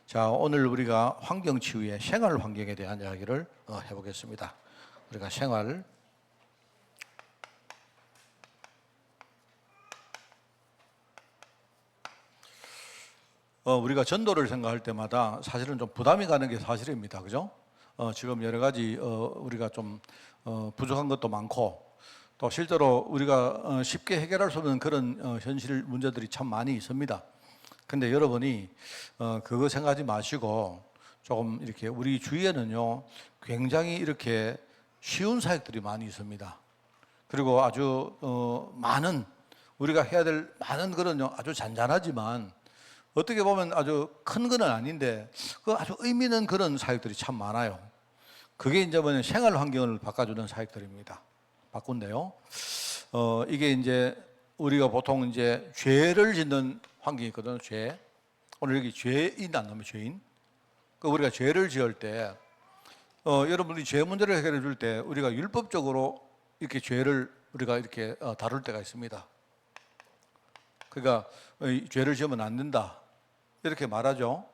자, 오늘 우리가 환경치유의 생활 환경에 대한 이야기를 해보겠습니다. 우리가 우리가 전도를 생각할 때마다 사실은 좀 부담이 가는 게 사실입니다. 그죠? 지금 여러 가지 우리가 좀 부족한 것도 많고 또 실제로 우리가 쉽게 해결할 수 없는 그런 현실 문제들이 참 많이 있습니다. 근데 여러분이 그거 생각하지 마시고 조금 이렇게 우리 주위에는요 굉장히 이렇게 쉬운 사역들이 많이 있습니다. 그리고 아주 많은 우리가 해야 될 많은 그런 아주 잔잔하지만 어떻게 보면 아주 큰 건 아닌데 그 아주 의미 있는 그런 사역들이 참 많아요. 그게 이제 뭐냐 생활 환경을 바꿔주는 사역들입니다. 바꾼데요. 이게 이제 우리가 보통 이제 죄를 짓는 환경이 있거든요. 죄. 오늘 여기 죄인 안 나오면 죄인. 그 우리가 죄를 지을 때, 여러분이 죄 문제를 해결해 줄 때 우리가 율법적으로 이렇게 죄를 우리가 이렇게 다룰 때가 있습니다. 그러니까 죄를 지으면 안 된다. 이렇게 말하죠.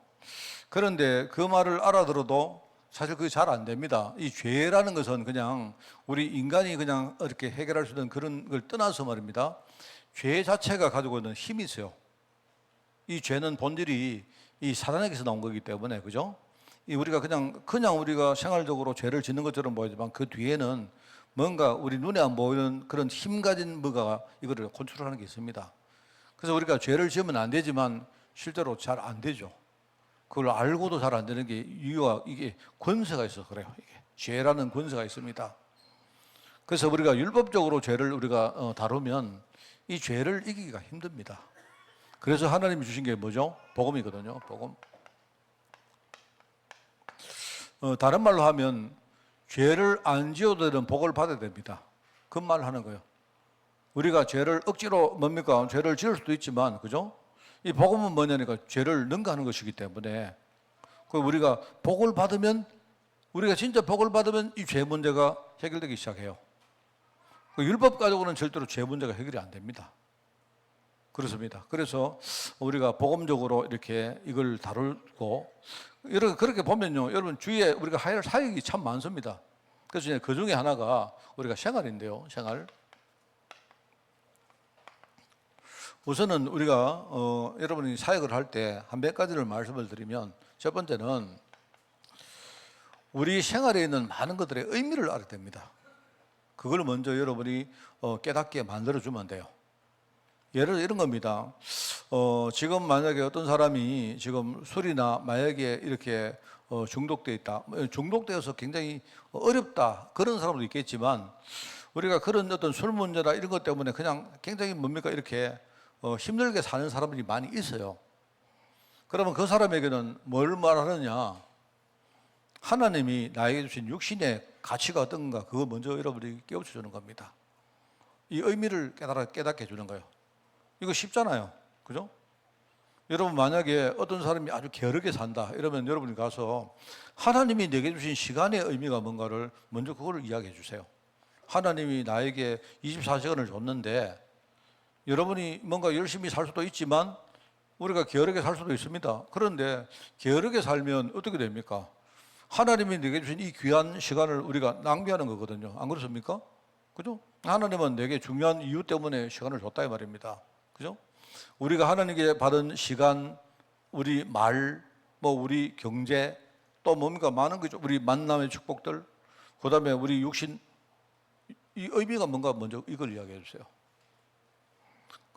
그런데 그 말을 알아들어도 사실 그게 잘 안 됩니다. 이 죄라는 것은 그냥 우리 인간이 그냥 이렇게 해결할 수 있는 그런 걸 떠나서 말입니다. 죄 자체가 가지고 있는 힘이 있어요. 이 죄는 본질이 이 사단에게서 나온 거기 때문에, 그죠? 이 우리가 그냥 우리가 생활적으로 죄를 짓는 것처럼 보이지만 그 뒤에는 뭔가 우리 눈에 안 보이는 그런 힘 가진 뭐가 이거를 컨트롤하는 게 있습니다. 그래서 우리가 죄를 지으면 안 되지만 실제로 잘 안 되죠. 그걸 알고도 잘 안 되는 게 이유가 이게 권세가 있어서 그래요. 이게 죄라는 권세가 있습니다. 그래서 우리가 율법적으로 죄를 우리가 다루면 이 죄를 이기기가 힘듭니다. 그래서 하나님이 주신 게 뭐죠? 복음이거든요. 복음. 다른 말로 하면 죄를 안 지어도 되는 복을 받아야 됩니다. 그 말을 하는 거예요. 우리가 죄를 억지로 뭡니까? 죄를 지을 수도 있지만, 그죠? 이 복음은 뭐냐니까 죄를 능가하는 것이기 때문에 그 우리가 복을 받으면 우리가 진짜 복을 받으면 이 죄 문제가 해결되기 시작해요. 그 율법 가지고는 절대로 죄 문제가 해결이 안 됩니다. 그렇습니다. 그래서 우리가 복음적으로 이렇게 이걸 다루고 그렇게 보면요, 여러분 주위에 우리가 할 사역이 참 많습니다. 그래서 그 중에 하나가 우리가 생활인데요, 생활. 우선은 우리가 여러분이 사역을 할 때 한 몇 가지를 말씀을 드리면 첫 번째는 우리 생활에 있는 많은 것들의 의미를 알아야 됩니다. 그걸 먼저 여러분이 깨닫게 만들어주면 돼요. 예를 들어 이런 겁니다. 지금 만약에 어떤 사람이 지금 술이나 마약에 이렇게 중독되어 있다. 중독되어서 굉장히 어렵다. 그런 사람도 있겠지만 우리가 그런 어떤 술 문제나 이런 것 때문에 그냥 굉장히 뭡니까 이렇게 힘들게 사는 사람들이 많이 있어요. 그러면 그 사람에게는 뭘 말하느냐? 하나님이 나에게 주신 육신의 가치가 어떤가? 그거 먼저 여러분이 깨우쳐 주는 겁니다. 이 의미를 깨닫게 해주는 거예요. 이거 쉽잖아요. 그죠? 여러분 만약에 어떤 사람이 아주 게으르게 산다 이러면 여러분이 가서 하나님이 내게 주신 시간의 의미가 뭔가를 먼저 그걸 이야기해 주세요. 하나님이 나에게 24시간을 줬는데 여러분이 뭔가 열심히 살 수도 있지만 우리가 게으르게 살 수도 있습니다. 그런데 게으르게 살면 어떻게 됩니까? 하나님이 내게 주신 이 귀한 시간을 우리가 낭비하는 거거든요. 안 그렇습니까? 그죠? 하나님은 내게 중요한 이유 때문에 시간을 줬다 이 말입니다. 그죠? 우리가 하나님께 받은 시간, 우리 말, 우리 경제, 또 뭡니까? 많은 거죠. 우리 만남의 축복들, 그 다음에 우리 육신, 이 의미가 뭔가 먼저 이걸 이야기해 주세요.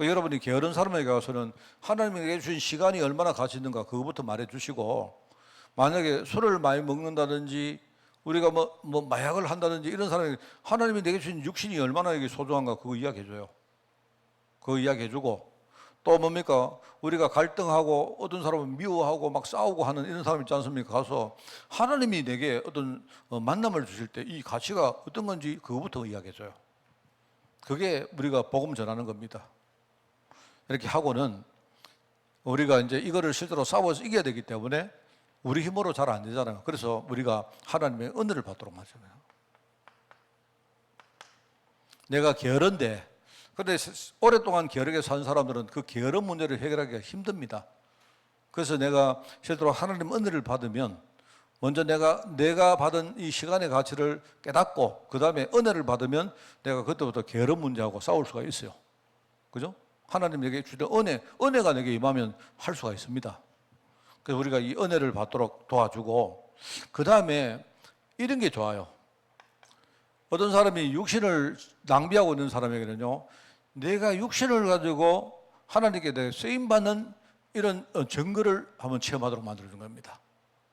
여러분이 게으른 사람에게 가서는 하나님에게 주신 시간이 얼마나 가치 있는가 그거부터 말해 주시고, 만약에 술을 많이 먹는다든지 우리가 마약을 한다든지 이런 사람에게 하나님이 내게 주신 육신이 얼마나 이게 소중한가 그거 이야기해 줘요. 그거 이야기해 주고, 또 뭡니까? 우리가 갈등하고 어떤 사람은 미워하고 막 싸우고 하는 이런 사람 있지 않습니까? 가서 하나님이 내게 어떤 만남을 주실 때 이 가치가 어떤 건지 그거부터 이야기해 줘요. 그게 우리가 복음 전하는 겁니다. 이렇게 하고는 우리가 이제 이거를 실제로 싸워서 이겨야 되기 때문에 우리 힘으로 잘 안 되잖아요. 그래서 우리가 하나님의 은혜를 받도록 하잖아요. 내가 게으른데, 근데 오랫동안 게으르게 산 사람들은 그 게으른 문제를 해결하기가 힘듭니다. 그래서 내가 실제로 하나님 은혜를 받으면 먼저 내가 받은 이 시간의 가치를 깨닫고 그 다음에 은혜를 받으면 내가 그때부터 게으른 문제하고 싸울 수가 있어요. 그죠? 하나님 내게 주신 은혜가 내게 임하면 할 수가 있습니다. 그래서 우리가 이 은혜를 받도록 도와주고 그 다음에 이런 게 좋아요. 어떤 사람이 육신을 낭비하고 있는 사람에게는요, 내가 육신을 가지고 하나님께 대해 쓰임받는 이런 증거를 한번 체험하도록 만들어준 겁니다.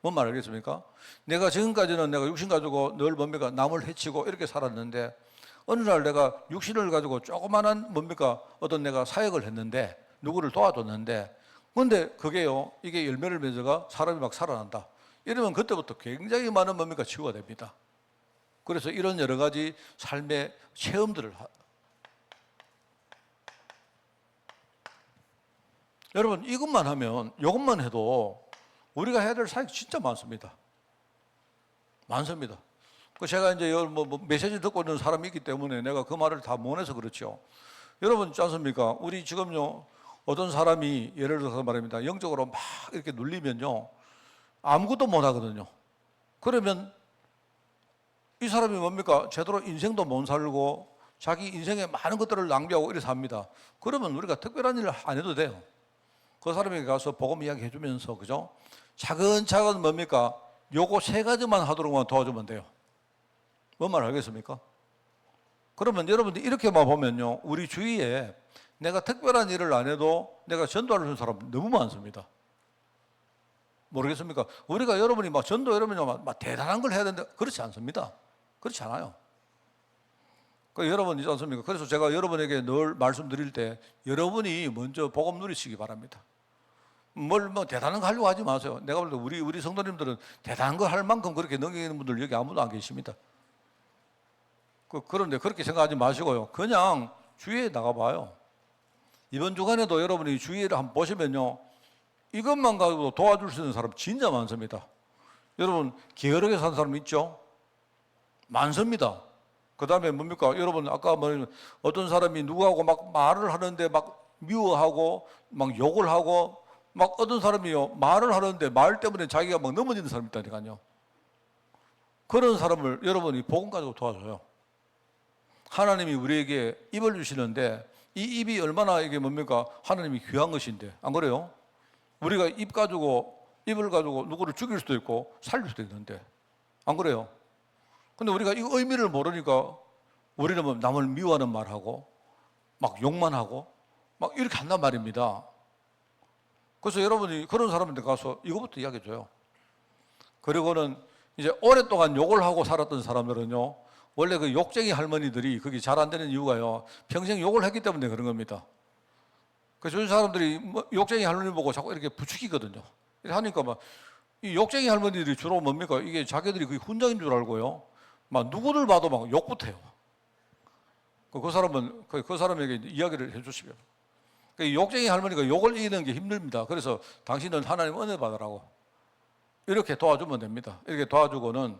뭔 말 알겠습니까? 내가 지금까지는 내가 육신 가지고 늘 뭡니까? 남을 해치고 이렇게 살았는데 어느 날 내가 육신을 가지고 조그만한 뭡니까? 어떤 내가 사역을 했는데 누구를 도와줬는데 근데 그게요, 이게 열매를 맺어가 사람이 막 살아난다. 이러면 그때부터 굉장히 많은 뭡니까? 치유가 됩니다. 그래서 이런 여러 가지 삶의 체험들을 여러분 이것만 하면 이것만 해도 우리가 해야 될 사역이 진짜 많습니다. 많습니다. 제가 이제 메시지 듣고 있는 사람이 있기 때문에 내가 그 말을 다 못 해서 그렇죠. 여러분 있지 않습니까? 우리 지금요 어떤 사람이 예를 들어서 말입니다. 영적으로 막 이렇게 눌리면요 아무것도 못 하거든요. 그러면 이 사람이 뭡니까? 제대로 인생도 못 살고 자기 인생에 많은 것들을 낭비하고 이래서 합니다. 그러면 우리가 특별한 일을 안 해도 돼요. 그 사람에게 가서 복음 이야기 해주면서, 그죠? 차근차근 뭡니까? 요거 세 가지만 하도록만 도와주면 돼요. 뭔 말 알겠습니까? 그러면 여러분들 이렇게만 보면요. 우리 주위에 내가 특별한 일을 안 해도 내가 전도할 수 있는 사람 너무 많습니다. 모르겠습니까? 우리가 여러분이 막 전도 여러분이 막 대단한 걸 해야 되는데 그렇지 않습니다. 그렇지 않아요. 여러분 있지 않습니까? 그래서 제가 여러분에게 늘 말씀드릴 때 여러분이 먼저 복음 누리시기 바랍니다. 뭘 대단한 거 하려고 하지 마세요. 내가 볼 때 우리 성도님들은 대단한 거 할 만큼 그렇게 넘기는 분들 여기 아무도 안 계십니다. 그런데 그렇게 생각하지 마시고요. 그냥 주위에 나가봐요. 이번 주간에도 여러분이 주위를 한번 보시면요. 이것만 가지고 도와줄 수 있는 사람 진짜 많습니다. 여러분 게으르게 사는 사람 있죠? 많습니다. 그 다음에 뭡니까? 여러분 아까 말한 어떤 사람이 누구하고 막 말을 하는데 막 미워하고 막 욕을 하고 막 어떤 사람이요 말을 하는데 말 때문에 자기가 막 넘어지는 사람이 있다니까요. 그런 사람을 여러분이 복음 가지고 도와줘요. 하나님이 우리에게 입을 주시는데 이 입이 얼마나 이게 뭡니까? 하나님이 귀한 것인데 안 그래요? 우리가 입을 가지고 누구를 죽일 수도 있고 살릴 수도 있는데 안 그래요? 근데 우리가 이 의미를 모르니까 우리는 뭐 남을 미워하는 말하고 막 욕만 하고 막 이렇게 한단 말입니다. 그래서 여러분이 그런 사람한테 가서 이거부터 이야기해줘요. 그리고는 이제 오랫동안 욕을 하고 살았던 사람들은요, 원래 그 욕쟁이 할머니들이 그게 잘 안 되는 이유가요, 평생 욕을 했기 때문에 그런 겁니다. 그래서 요즘 사람들이 욕쟁이 할머니 보고 자꾸 이렇게 부추기거든요. 이렇게 하니까 막 이 욕쟁이 할머니들이 주로 뭡니까? 이게 자기들이 그 훈장인 줄 알고요, 막 누구를 봐도 막 욕부터 해요. 그 사람에게 이야기를 해주시면. 욕쟁이 할머니가 욕을 이기는 게 힘듭니다. 그래서 당신은 하나님 은혜 받으라고 이렇게 도와주면 됩니다. 이렇게 도와주고는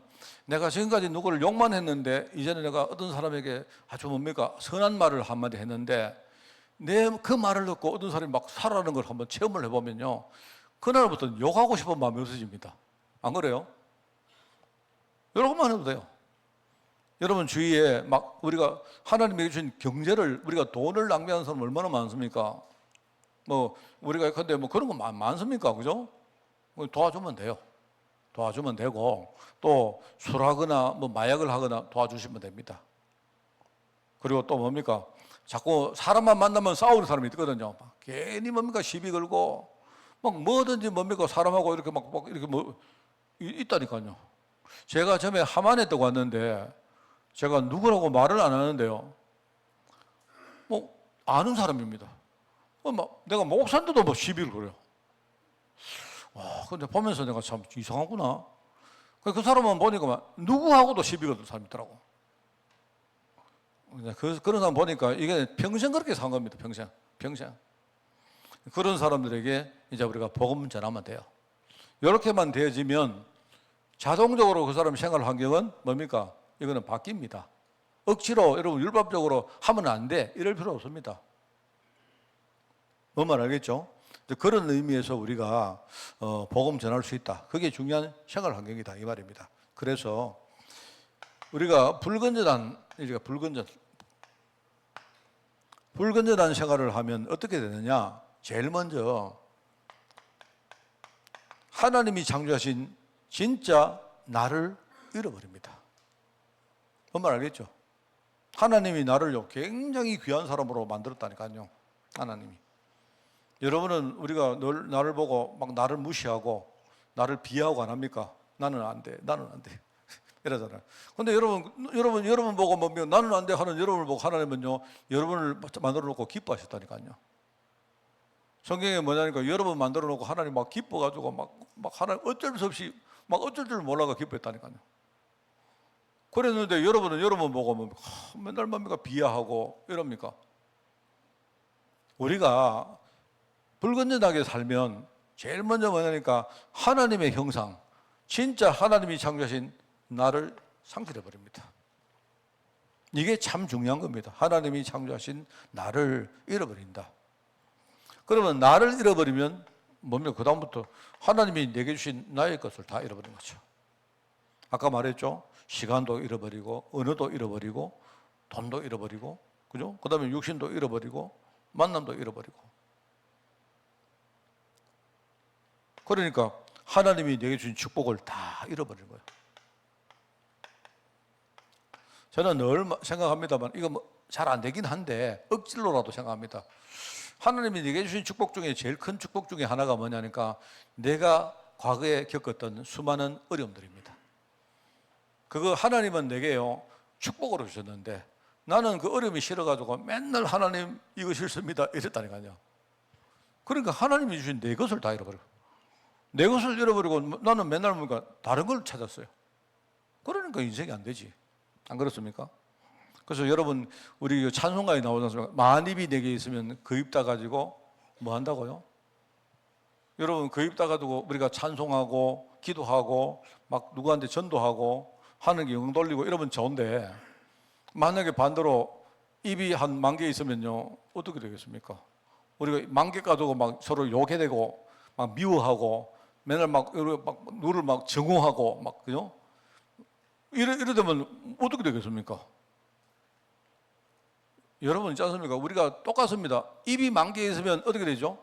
내가 지금까지 누구를 욕만 했는데 이제는 내가 어떤 사람에게 아주 뭡니까? 선한 말을 한마디 했는데 내 그 말을 듣고 어떤 사람이 막 살아나는 걸 한번 체험을 해보면요, 그날부터 욕하고 싶은 마음이 없어집니다. 안 그래요? 여러분만 해도 돼요. 여러분 주위에 막 우리가 하나님이 주신 경제를, 우리가 돈을 낭비하는 사람 얼마나 많습니까? 우리가 근데 그런 거 많습니까? 그죠? 도와주면 돼요. 도와주면 되고, 또 술하거나 마약을 하거나 도와주시면 됩니다. 그리고 또 뭡니까? 자꾸 사람만 만나면 싸우는 사람이 있거든요. 괜히 뭡니까? 시비 걸고 막 뭐든지 뭡니까? 사람하고 이렇게 이렇게 있다니까요. 제가 처음에 하만에 떠 왔는데 제가 누구라고 말을 안 하는데요, 아는 사람입니다. 내가 목사인데도 시비를 걸어요. 와, 근데 보면서 내가 참 이상하구나. 그 사람만 보니까 누구하고도 시비 거는 사람이 있더라고. 그런 사람 보니까 이게 평생 그렇게 산 겁니다. 평생. 그런 사람들에게 이제 우리가 복음 전하면 돼요. 이렇게만 되어지면 자동적으로 그 사람 생활 환경은 뭡니까? 이거는 바뀝니다. 억지로 여러분 율법적으로 하면 안 돼, 이럴 필요 없습니다. 뭔 말 알겠죠? 그런 의미에서 우리가 복음 전할 수 있다. 그게 중요한 생활 환경이다 이 말입니다. 그래서 우리가 불건전한 생활을 하면 어떻게 되느냐? 제일 먼저 하나님이 창조하신 진짜 나를 잃어버립니다. 뭔 말 알겠죠? 하나님이 나를요 굉장히 귀한 사람으로 만들었다니까요. 하나님이. 여러분은 우리가 늘 나를 보고 막 나를 무시하고 나를 비하하고 안 합니까? 나는 안 돼, 나는 안 돼 이러잖아요. 근데 여러분 보고 뭐 나는 안 돼 하는 여러분을 보고 하나님은요 여러분을 만들어 놓고 기뻐하셨다니까요. 성경에 뭐냐니까 여러분 만들어 놓고 하나님 막 기뻐가지고 막 하나님 어쩔 수 없이 막 어쩔 줄 몰라가 기뻐했다니까요. 그랬는데 여러분은 여러분 보고 뭐 맨날 뭡니까 비하하고 이럽니까? 우리가 불건전하게 살면 제일 먼저 뭐냐니까 하나님의 형상, 진짜 하나님이 창조하신 나를 상실해버립니다. 이게 참 중요한 겁니다. 하나님이 창조하신 나를 잃어버린다. 그러면 나를 잃어버리면 뭡니까? 그 다음부터 하나님이 내게 주신 나의 것을 다 잃어버린 거죠. 아까 말했죠. 시간도 잃어버리고 언어도 잃어버리고 돈도 잃어버리고 그죠? 그 다음에 육신도 잃어버리고 만남도 잃어버리고. 그러니까 하나님이 내게 주신 축복을 다 잃어버린 거예요. 저는 늘 생각합니다만 이거 잘 안 되긴 한데 억지로라도 생각합니다. 하나님이 내게 주신 축복 중에 제일 큰 축복 중에 하나가 뭐냐니까 내가 과거에 겪었던 수많은 어려움들입니다. 그거 하나님은 내게요 축복으로 주셨는데 나는 그 어려움이 싫어가지고 맨날 하나님 이거 싫습니다 이랬다니까요. 그러니까 하나님이 주신 내 것을 다 잃어버리고 내 것을 잃어버리고 나는 맨날 뭔가 다른 걸 찾았어요. 그러니까 인생이 안 되지. 안 그렇습니까? 그래서 여러분 우리 찬송가에 나오지 않습니까? 만입이 내게 있으면 그 입 다 가지고 뭐 한다고요? 여러분 그 입 다 가지고 우리가 찬송하고 기도하고 막 누구한테 전도하고 하는 게 영 돌리고 이러면 좋은데 만약에 반대로 입이 한 10,000개 있으면요 어떻게 되겠습니까? 우리가 10,000개 가지고 막 서로 욕해대고 막 미워하고 맨날 막 누를 막 정오하고 막 그죠? 이래 되면 어떻게 되겠습니까? 여러분 있지 않습니까? 우리가 똑같습니다. 입이 10,000개 있으면 어떻게 되죠?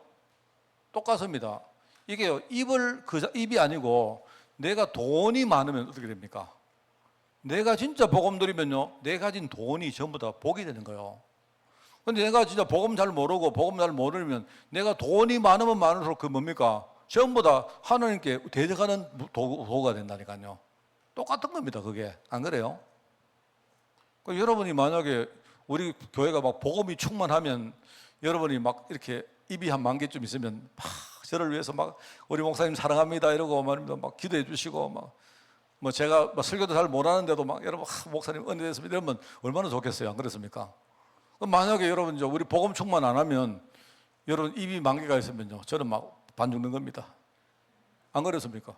똑같습니다. 이게요 입이 아니고 내가 돈이 많으면 어떻게 됩니까? 내가 진짜 복음 드리면요 내 가진 돈이 전부 다 복이 되는 거예요. 근데 내가 진짜 복음 잘 모르고 복음 잘 모르면 내가 돈이 많으면 많을수록 그 뭡니까? 전부 다 하나님께 대적하는 도구가 된다니까요. 똑같은 겁니다. 그게 안 그래요? 그러니까 여러분이 만약에 우리 교회가 막 복음이 충만하면 여러분이 막 이렇게 입이 한 10,000개쯤 있으면 막 저를 위해서 막 우리 목사님 사랑합니다 이러고 말입니다. 막 기도해 주시고 막 뭐 제가 막 설교도 잘 못하는데도 막 여러분 목사님 은혜 됐습니다 이러면 얼마나 좋겠어요. 안 그렇습니까? 만약에 여러분 이제 우리 복음 충만 안 하면 여러분 입이 10,000개가 있으면요 저는 막 반 죽는 겁니다. 안 그렇습니까?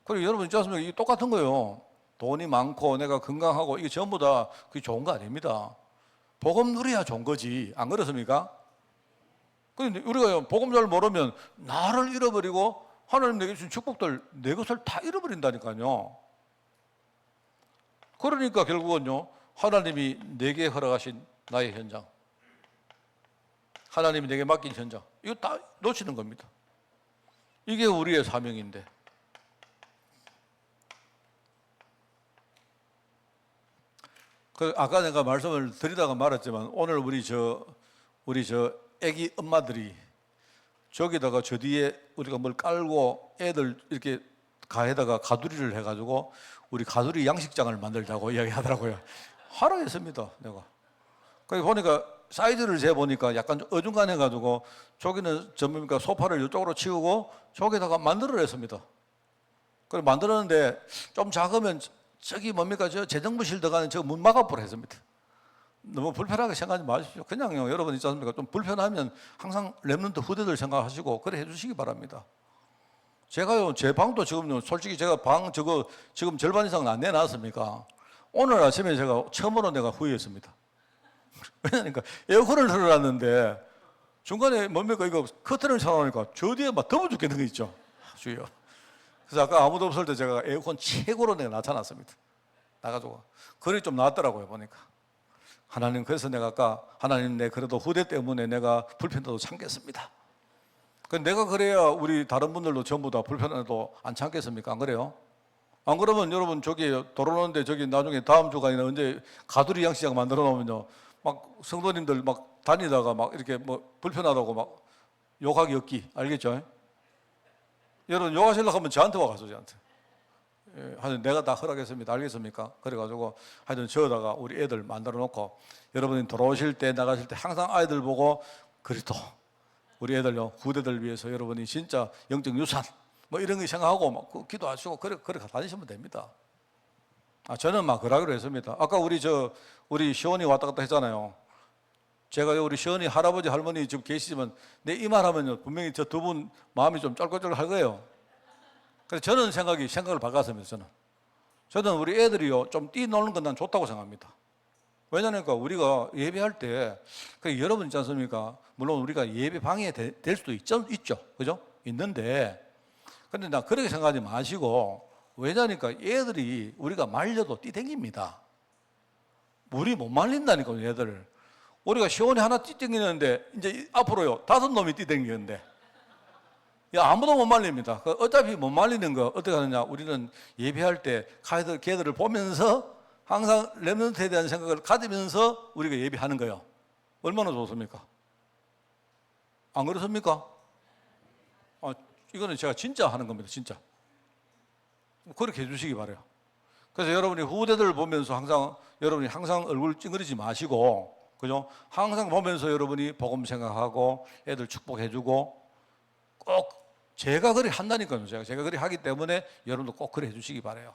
그리고 여러분 있지 않습니까? 이게 똑같은 거예요. 돈이 많고 내가 건강하고 이게 전부 다 그게 좋은 거 아닙니다. 복음 누려야 좋은 거지. 안 그렇습니까? 그런데 우리가 복음 잘 모르면 나를 잃어버리고 하나님 내게 주신 축복들 내 것을 다 잃어버린다니까요. 그러니까 결국은요 하나님이 내게 허락하신 나의 현장, 하나님이 내게 맡긴 현장 이거 다 놓치는 겁니다. 이게 우리의 사명인데 아까 내가 말씀을 드리다가 말았지만 오늘 우리 저 애기 엄마들이 저기다가 저 뒤에 우리가 뭘 깔고 애들 이렇게 가에다가 가두리를 해가지고 우리 가두리 양식장을 만들자고 이야기하더라고요. 하라 했습니다, 내가. 거기 보니까 사이즈를 재보니까 약간 좀 어중간해가지고 저기는 전부니까 소파를 이쪽으로 치우고 저기다가 만들어라 했습니다. 그래 만들었는데 좀 작으면 저기 뭡니까 저 재정부실 들어가는 저 문 막아보라 했습니다. 너무 불편하게 생각하지 마십시오. 그냥요 여러분 있지 않습니까? 좀 불편하면 항상 렘넌트 후대들 생각하시고 그래 해주시기 바랍니다. 제가요 제 방도 지금요 솔직히 제가 방 저거 지금 절반 이상은 안 내놨습니까? 오늘 아침에 제가 처음으로 내가 후회했습니다. 왜냐니까 에어컨을 틀어놨는데 중간에 뭡니까 이거 커튼을 쳐놓으니까 저 뒤에 막 더워 죽겠는 거 있죠. 주여. 그래서 아까 아무도 없을 때 제가 에어컨 최고로 내가 나타났습니다. 나가지고 그래 좀 나왔더라고요 보니까. 하나님, 그래서 내가 아까 하나님, 내 그래도 후대 때문에 내가 불편해도 참겠습니다. 내가 그래야 우리 다른 분들도 전부 다 불편해도 안 참겠습니까? 안 그래요? 안 그러면 여러분 저기 돌아오는데 저기 나중에 다음 주가 아니라 언제 가두리 양식장 만들어 놓으면요 막 성도님들 막 다니다가 막 이렇게 뭐 불편하다고 막 욕하기 없기, 알겠죠? 여러분 욕하시려고 하면 저한테 와가지고 저한테. 하여튼 내가 다 허락했습니다. 알겠습니까? 그래가지고 하여튼 저다가 우리 애들 만들어 놓고 여러분이 돌아오실 때 나가실 때 항상 아이들 보고 그리스도 우리 애들요 후대들 위해서 여러분이 진짜 영적 유산 뭐 이런 거 생각하고 막 기도하시고 그래 다니시면 됩니다. 저는 막 그러기로 했습니다. 아까 우리 시원이 왔다 갔다 했잖아요. 제가 우리 시원이 할아버지 할머니 지금 계시지만 내 이 말하면요 분명히 저 두 분 마음이 좀 쩔쩔할 거예요. 그래서 저는 생각을 바꿨습니다. 저는 우리 애들이요 좀 뛰노는 건 난 좋다고 생각합니다. 왜냐니까 우리가 예배할 때 여러분 있지 않습니까? 물론 우리가 예배 방해될 수도 있죠, 그죠? 있는데 근데 나 그렇게 생각하지 마시고, 왜냐니까 애들이 우리가 말려도 뛰댕깁니다. 우리 못 말린다니까 애들. 우리가 시원히 하나 뛰댕기는데 이제 앞으로요 5놈이 뛰댕기는데 아무도 못 말립니다. 어차피 못 말리는 거 어떻게 하느냐? 우리는 예배할 때 걔들을 보면서 항상 렘넌트에 대한 생각을 가지면서 우리가 예배하는 거예요. 얼마나 좋습니까? 안 그렇습니까? 이거는 제가 진짜 하는 겁니다. 진짜. 그렇게 해주시기 바라요. 그래서 여러분이 후대들 보면서 여러분이 항상 얼굴 찡그리지 마시고, 그죠? 항상 보면서 여러분이 복음 생각하고 애들 축복해주고 꼭 제가 그리 한다니까요. 제가 그리 하기 때문에 여러분도 꼭 그래 해주시기 바라요.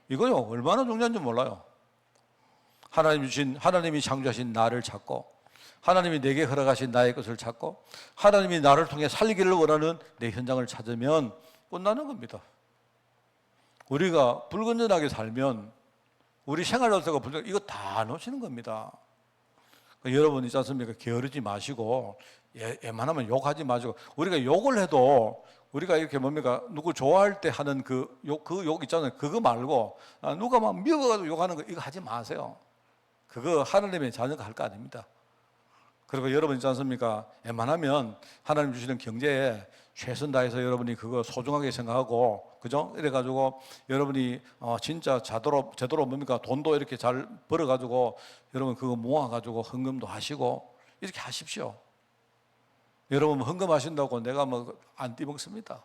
이거요 얼마나 중요한지 몰라요. 하나님이 창조하신 나를 찾고, 하나님이 내게 허락하신 나의 것을 찾고, 하나님이 나를 통해 살기를 원하는 내 현장을 찾으면 끝나는 겁니다. 우리가 불건전하게 살면 우리 생활 자체가 이거 다 놓치는 겁니다. 여러분 있지 않습니까? 게으르지 마시고 웬만하면 욕하지 마시고, 우리가 욕을 해도 우리가 이렇게 뭡니까? 누구 좋아할 때 하는 그 욕 있잖아요. 그거 말고 누가 막 미워가지고 욕하는 거 이거 하지 마세요. 그거 하나님의 자녀가 할 거 아닙니다. 그리고 여러분 있지 않습니까? 웬만하면 하나님 주시는 경제에 최선 다해서 여러분이 그거 소중하게 생각하고, 그죠? 이래가지고 여러분이 진짜 제대로 뭡니까? 돈도 이렇게 잘 벌어가지고 여러분 그거 모아가지고 헌금도 하시고 이렇게 하십시오. 여러분 헌금하신다고 내가 뭐 안 띠먹습니다.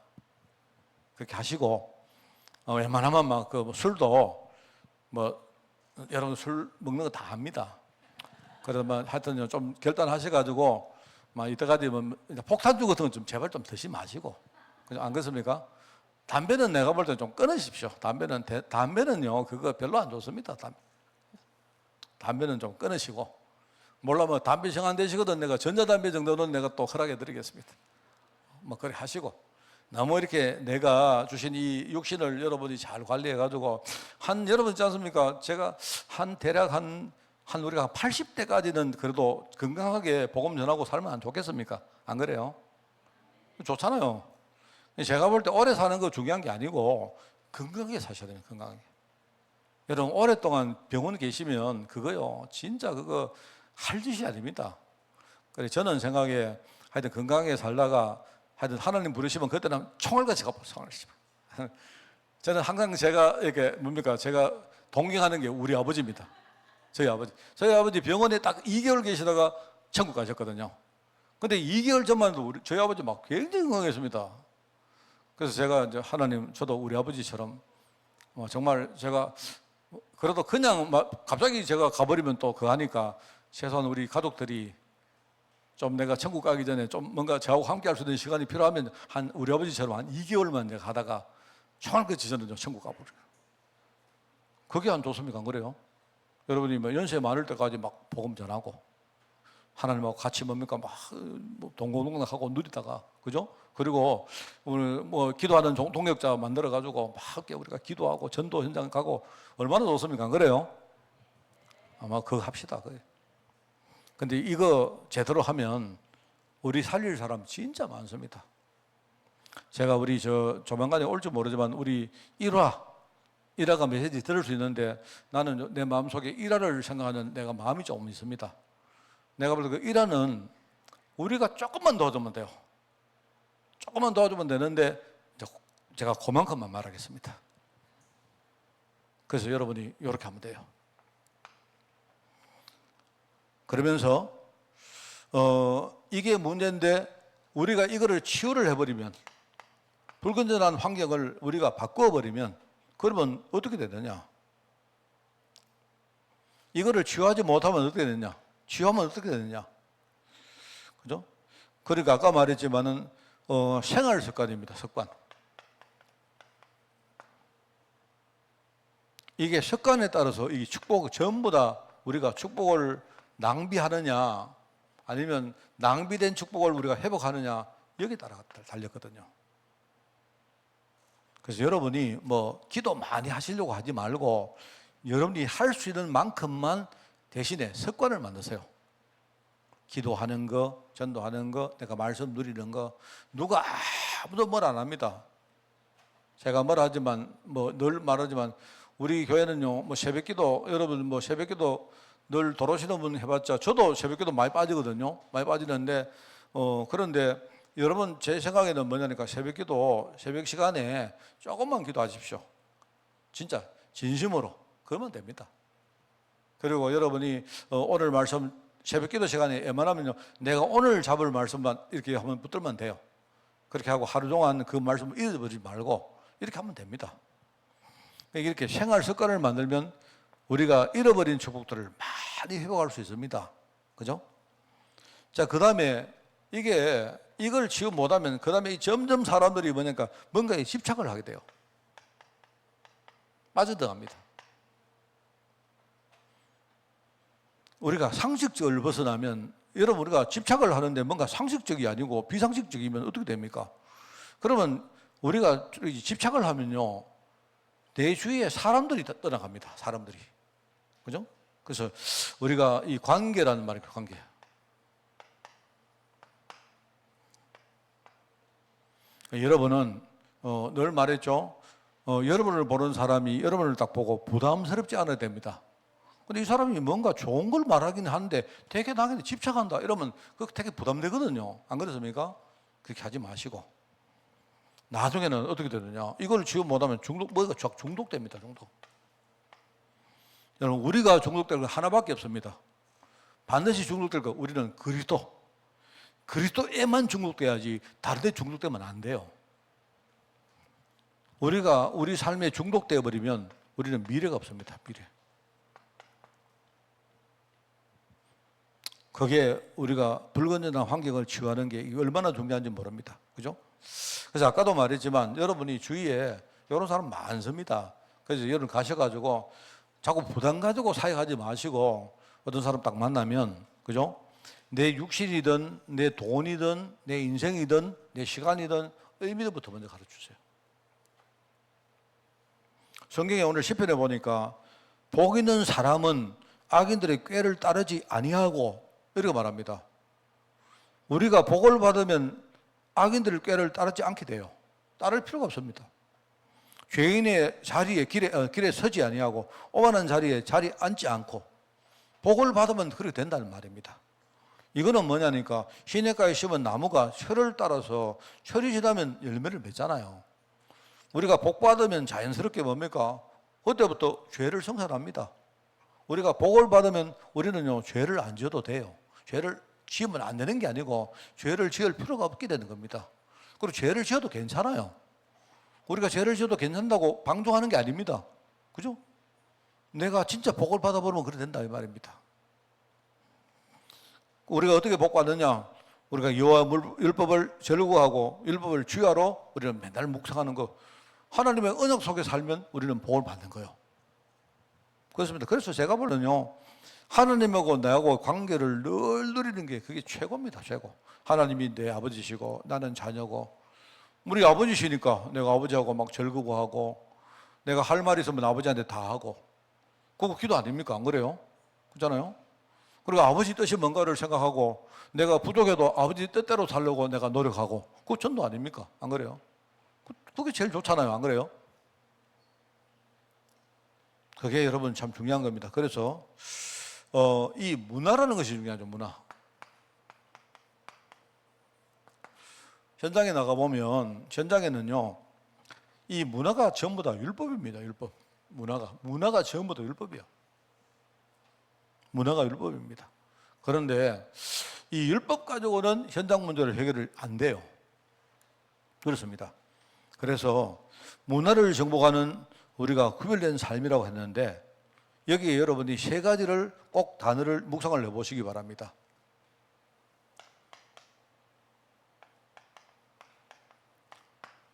그렇게 하시고 웬만하면 막 술도 여러분 술 먹는 거 다 합니다. 그러면 하여튼 좀 결단하셔가지고 막 이때까지 폭탄주 같은 건 좀 제발 좀 드시지 마시고, 그죠? 안 그렇습니까? 담배는 내가 볼 때 좀 끊으십시오. 담배는요 그거 별로 안 좋습니다. 담배는 좀 끊으시고, 몰라 뭐 담배 정 안 되시거든 내가 전자담배 정도는 내가 또 허락해 드리겠습니다. 뭐 그래 하시고, 너무 이렇게 내가 주신 이 육신을 여러분이 잘 관리해 가지고 여러분 있지 않습니까? 제가 대략 우리가 80대까지는 그래도 건강하게 복음 전하고 살면 안 좋겠습니까? 안 그래요? 좋잖아요. 제가 볼 때 오래 사는 거 중요한 게 아니고 건강하게 사셔야 돼요. 건강하게. 여러분 오랫동안 병원에 계시면 그거요 진짜 그거 할 짓이 아닙니다. 그래 저는 생각에 하여튼 건강하게 살다가 하여튼 하나님 부르시면 그때는 총알같이 가보 총알같이. 저는 항상 제가 이렇게 제가 동경하는 게 우리 아버지입니다. 저희 아버지 병원에 딱 2개월 계시다가 천국 가셨거든요. 근데 2개월 전만 해도 저희 아버지 막 굉장히 건강했습니다. 그래서 제가 이제 하나님, 저도 우리 아버지처럼 정말 제가 그래도 그냥 갑자기 제가 가버리면 또 그거 하니까 최소한 우리 가족들이 좀 내가 천국 가기 전에 좀 뭔가 저하고 함께 할 수 있는 시간이 필요하면 우리 아버지처럼 한 2개월만 내가 가다가 총알같이 저는 천국 가버려요. 그게 안 좋습니까? 안 그래요? 여러분이 연세 많을 때까지 막 복음 전하고 하나님하고 같이 동고동락하고 누리다가, 그죠? 그리고 오늘 기도하는 동역자 만들어 가지고 막 우리가 기도하고 전도 현장 가고 얼마나 좋습니까? 안 그래요? 아마 그거 합시다. 근데 이거 제대로 하면 우리 살릴 사람 진짜 많습니다. 제가 우리 조만간에 올지 모르지만 우리 일화가 메시지 들을 수 있는데 나는 내 마음속에 일화를 생각하는 내가 마음이 조금 있습니다. 내가 볼 때 그 일화는 우리가 조금만 도와주면 돼요. 조금만 도와주면 되는데 제가 그만큼만 말하겠습니다. 그래서 여러분이 이렇게 하면 돼요. 그러면서 이게 문제인데 우리가 이거를 치유를 해버리면, 불건전한 환경을 우리가 바꿔버리면 그러면 어떻게 되느냐? 이거를 치유하지 못하면 어떻게 되느냐? 치유하면 어떻게 되느냐? 그죠? 그러니까 아까 말했지만은 생활 습관입니다. 습관. 이게 습관에 따라서 이 축복 전부 다 우리가 축복을 낭비하느냐 아니면 낭비된 축복을 우리가 회복하느냐 여기에 따라 달렸거든요. 그래서 여러분이 뭐 기도 많이 하시려고 하지 말고 여러분이 할 수 있는 만큼만 대신에 습관을 만드세요. 기도하는 거, 전도하는 거, 내가 말씀 누리는 거, 누가 아무도 뭘 안 합니다. 제가 뭐라 하지만 늘 말하지만 우리 교회는요, 새벽기도, 여러분 새벽기도 늘 돌아오시는 분 해봤자 저도 새벽기도 많이 빠지거든요. 많이 빠지는데 그런데 여러분 제 생각에는 뭐냐니까 새벽기도 새벽 시간에 조금만 기도하십시오. 진짜 진심으로 그러면 됩니다. 그리고 여러분이 오늘 말씀 새벽기도 시간에 웬만하면요, 내가 오늘 잡을 말씀만 이렇게 하면 붙들면 돼요. 그렇게 하고 하루 동안 그 말씀을 잊어버리지 말고 이렇게 하면 됩니다. 이렇게 생활 습관을 만들면 우리가 잃어버린 축복들을 많이 회복할 수 있습니다. 그죠? 자, 그 다음에 이걸 지금 못하면 그 다음에 점점 사람들이 뭐냐니까 뭔가에 집착을 하게 돼요. 빠져들어갑니다. 우리가 상식적을 벗어나면 여러분 우리가 집착을 하는데 뭔가 상식적이 아니고 비상식적이면 어떻게 됩니까? 그러면 우리가 집착을 하면요, 내 주위에 사람들이 떠나갑니다. 사람들이. 그죠? 그래서 우리가 이 관계라는 말이 관계. 여러분은 늘 말했죠. 여러분을 보는 사람이 여러분을 딱 보고 부담스럽지 않아야 됩니다. 근데 이 사람이 뭔가 좋은 걸 말하긴 하는데 되게 나한테 집착한다 이러면 그거 되게 부담되거든요. 안 그렇습니까? 그렇게 하지 마시고 나중에는 어떻게 되느냐, 이걸 지금 못하면 뭐가 중독됩니다. 중독. 여러분 우리가 중독될 건 하나밖에 없습니다. 반드시 중독될 거 우리는 그리스도에만 중독돼야지 다른 데 중독되면 안 돼요. 우리가 우리 삶에 중독되어 버리면 우리는 미래가 없습니다. 미래. 그게 우리가 불건전한 환경을 치유하는 게 얼마나 중요한지 모릅니다. 그죠? 그래서 아까도 말했지만 여러분이 주위에 이런 사람 많습니다. 그래서 여러분 가셔가지고 자꾸 부담 가지고 사역하지 마시고 어떤 사람 딱 만나면, 그죠? 내 육신이든 내 돈이든 내 인생이든 내 시간이든 의미부터 먼저 가르쳐주세요. 성경에 오늘 시편에 보니까 복 있는 사람은 악인들의 꾀를 따르지 아니하고 이렇게 말합니다. 우리가 복을 받으면 악인들의 꾀를 따르지 않게 돼요. 따를 필요가 없습니다. 죄인의 자리에 길에 서지 아니하고 오만한 자리에 자리 앉지 않고 복을 받으면 그렇게 된다는 말입니다. 이거는 뭐냐니까 시냇가에 심은 나무가 철을 따라서 철이 지나면 열매를 맺잖아요. 우리가 복 받으면 자연스럽게 뭡니까? 그때부터 죄를 성산합니다. 우리가 복을 받으면 우리는요 죄를 안 지어도 돼요. 죄를 지으면 안 되는 게 아니고 죄를 지을 필요가 없게 되는 겁니다. 그리고 죄를 지어도 괜찮아요. 우리가 죄를 지어도 괜찮다고 방종하는 게 아닙니다. 그죠? 내가 진짜 복을 받아보면 그래 된다 이 말입니다. 우리가 어떻게 복 받느냐? 우리가 여호와 율법을 절구하고 율법을 주야로 우리는 맨날 묵상하는 거, 하나님의 언약 속에 살면 우리는 복을 받는 거예요. 그렇습니다. 그래서 제가 보면요, 하나님하고 나하고 관계를 늘 누리는 게 그게 최고입니다. 최고. 하나님이 내 아버지시고 나는 자녀고, 우리 아버지시니까 내가 아버지하고 막 절구고 하고, 내가 할 말이 있으면 아버지한테 다 하고, 그거 기도 아닙니까? 안 그래요? 그렇잖아요. 그리고 아버지 뜻이 뭔가를 생각하고 내가 부족해도 아버지 뜻대로 살려고 내가 노력하고 그거 전도 아닙니까? 안 그래요? 그게 제일 좋잖아요. 안 그래요? 그게 여러분 참 중요한 겁니다. 그래서 이 문화라는 것이 중요하죠. 문화. 현장에 나가보면 현장에는요 이 문화가 전부 다 율법입니다. 율법. 문화가 전부 다 율법이야. 문화가 율법입니다. 그런데 이 율법 가지고는 현장 문제를 해결을 안 돼요. 그렇습니다. 그래서 문화를 정복하는 우리가 구별된 삶이라고 했는데 여기에 여러분이 세 가지를 꼭 단어를 묵상을 해보시기 바랍니다.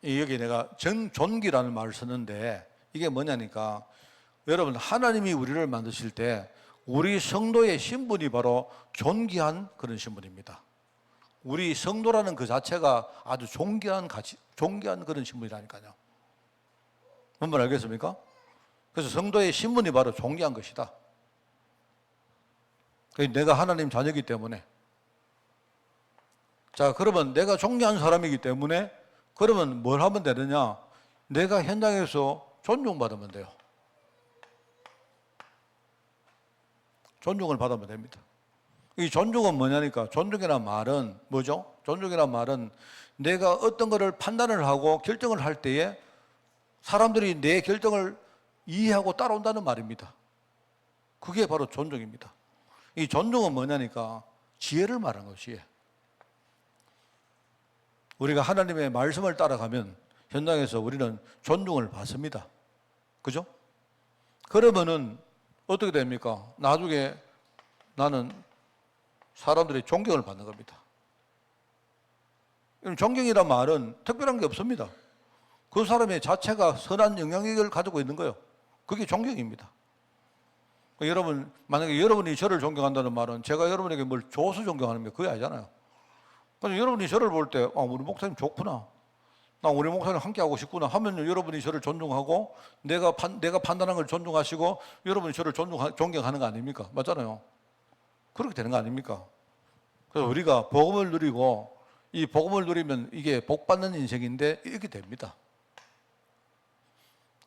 여기 내가 정존기라는 말을 썼는데 이게 뭐냐니까 여러분 하나님이 우리를 만드실 때 우리 성도의 신분이 바로 존귀한 그런 신분입니다. 우리 성도라는 그 자체가 아주 존귀한 그런 신분이라니까요. 뭔 말 알겠습니까? 그래서 성도의 신분이 바로 존귀한 것이다. 내가 하나님 자녀이기 때문에 자 그러면 내가 존귀한 사람이기 때문에 그러면 뭘 하면 되느냐? 내가 현장에서 존중받으면 돼요. 존중을 받으면 됩니다. 이 존중은 뭐냐니까 존중이란 말은 뭐죠? 존중이란 말은 내가 어떤 것을 판단을 하고 결정을 할 때에 사람들이 내 결정을 이해하고 따라온다는 말입니다. 그게 바로 존중입니다. 이 존중은 뭐냐니까 지혜를 말하는 것이에요. 우리가 하나님의 말씀을 따라가면 현장에서 우리는 존중을 받습니다. 그죠? 그러면은 어떻게 됩니까? 나중에 나는 사람들의 존경을 받는 겁니다. 존경이란 말은 특별한 게 없습니다. 그 사람의 자체가 선한 영향력을 가지고 있는 거예요. 그게 존경입니다. 여러분, 만약에 여러분이 저를 존경한다는 말은 제가 여러분에게 뭘 줘서 존경하는 게 그게 아니잖아요. 그래서 여러분이 저를 볼 때, 우리 목사님 좋구나. 나 우리 목사님 함께 하고 싶구나 하면 여러분이 저를 존중하고 내가 판단한 걸 존중하시고 여러분이 저를 존경하는 거 아닙니까? 맞잖아요. 그렇게 되는 거 아닙니까? 그래서 우리가 복음을 누리고 이 복음을 누리면 이게 복받는 인생인데 이렇게 됩니다.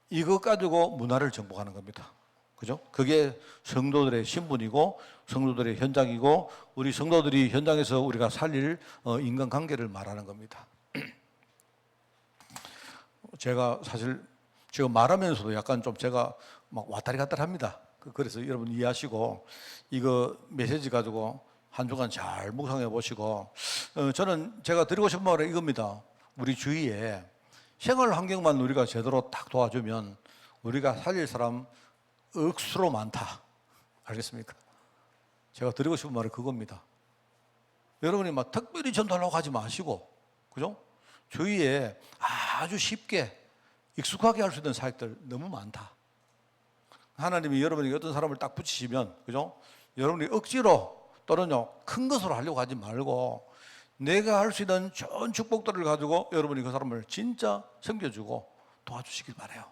이거 가지고 문화를 정복하는 겁니다. 그죠? 그게 성도들의 신분이고 성도들의 현장이고 우리 성도들이 현장에서 우리가 살릴 인간관계를 말하는 겁니다. 제가 사실 지금 말하면서도 약간 좀 제가 막 왔다리 갔다리 합니다. 그래서 여러분 이해하시고 이거 메시지 가지고 한 주간 잘 묵상해 보시고 저는 제가 드리고 싶은 말은 이겁니다. 우리 주위에 생활 환경만 우리가 제대로 딱 도와주면 우리가 살릴 사람 억수로 많다. 알겠습니까? 제가 드리고 싶은 말은 그겁니다. 여러분이 막 특별히 전도하려고 하지 마시고, 그죠? 주위에 아주 쉽게 익숙하게 할 수 있는 사역들 너무 많다. 하나님이 여러분에게 어떤 사람을 딱 붙이시면, 그죠? 여러분이 억지로 또는요, 큰 것으로 하려고 하지 말고, 내가 할 수 있는 좋은 축복들을 가지고 여러분이 그 사람을 진짜 섬겨주고 도와주시길 바라요.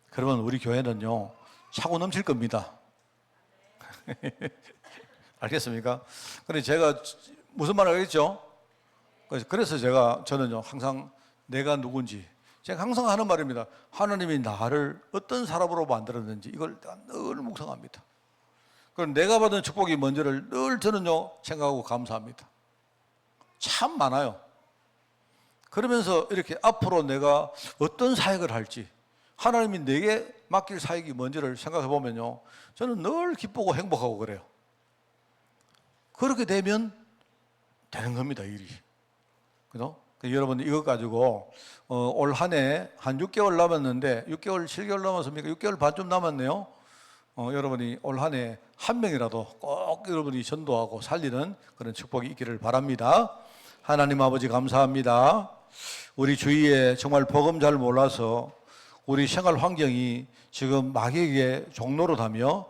그러면 우리 교회는요, 차고 넘칠 겁니다. 알겠습니까? 근데 제가 무슨 말을 하겠죠? 그래서 저는요, 항상 내가 누군지, 제가 항상 하는 말입니다. 하나님이 나를 어떤 사람으로 만들었는지 이걸 늘 묵상합니다. 그럼 내가 받은 축복이 뭔지를 늘 저는요, 생각하고 감사합니다. 참 많아요. 그러면서 이렇게 앞으로 내가 어떤 사역을 할지, 하나님이 내게 맡길 사역이 뭔지를 생각해 보면요, 저는 늘 기쁘고 행복하고 그래요. 그렇게 되면 되는 겁니다, 일이. 그죠? 여러분 이것 가지고 올 한 해 한 6개월 남았는데 6개월, 7개월 남았습니까? 6개월 반쯤 남았네요. 여러분이 올 한 해 한 명이라도 꼭 여러분이 전도하고 살리는 그런 축복이 있기를 바랍니다. 하나님 아버지 감사합니다. 우리 주위에 정말 복음 잘 몰라서 우리 생활 환경이 지금 마귀에게 종노릇하며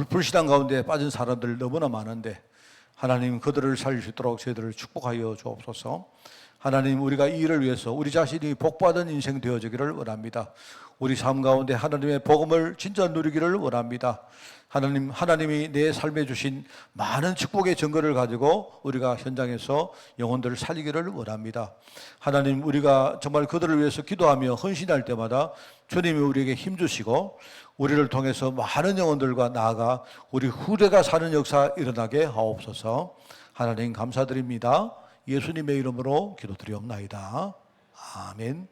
불신앙 가운데 빠진 사람들 너무나 많은데 하나님 그들을 살릴 수 있도록 저희들을 축복하여 주옵소서. 하나님, 우리가 이 일을 위해서 우리 자신이 복받은 인생 되어지기를 원합니다. 우리 삶 가운데 하나님의 복음을 진짜 누리기를 원합니다. 하나님이 내 삶에 주신 많은 축복의 증거를 가지고 우리가 현장에서 영혼들을 살리기를 원합니다. 하나님, 우리가 정말 그들을 위해서 기도하며 헌신할 때마다 주님이 우리에게 힘주시고 우리를 통해서 많은 영혼들과 나아가 우리 후대가 사는 역사 일어나게 하옵소서. 하나님 감사드립니다. 예수님의 이름으로 기도드리옵나이다. 아멘.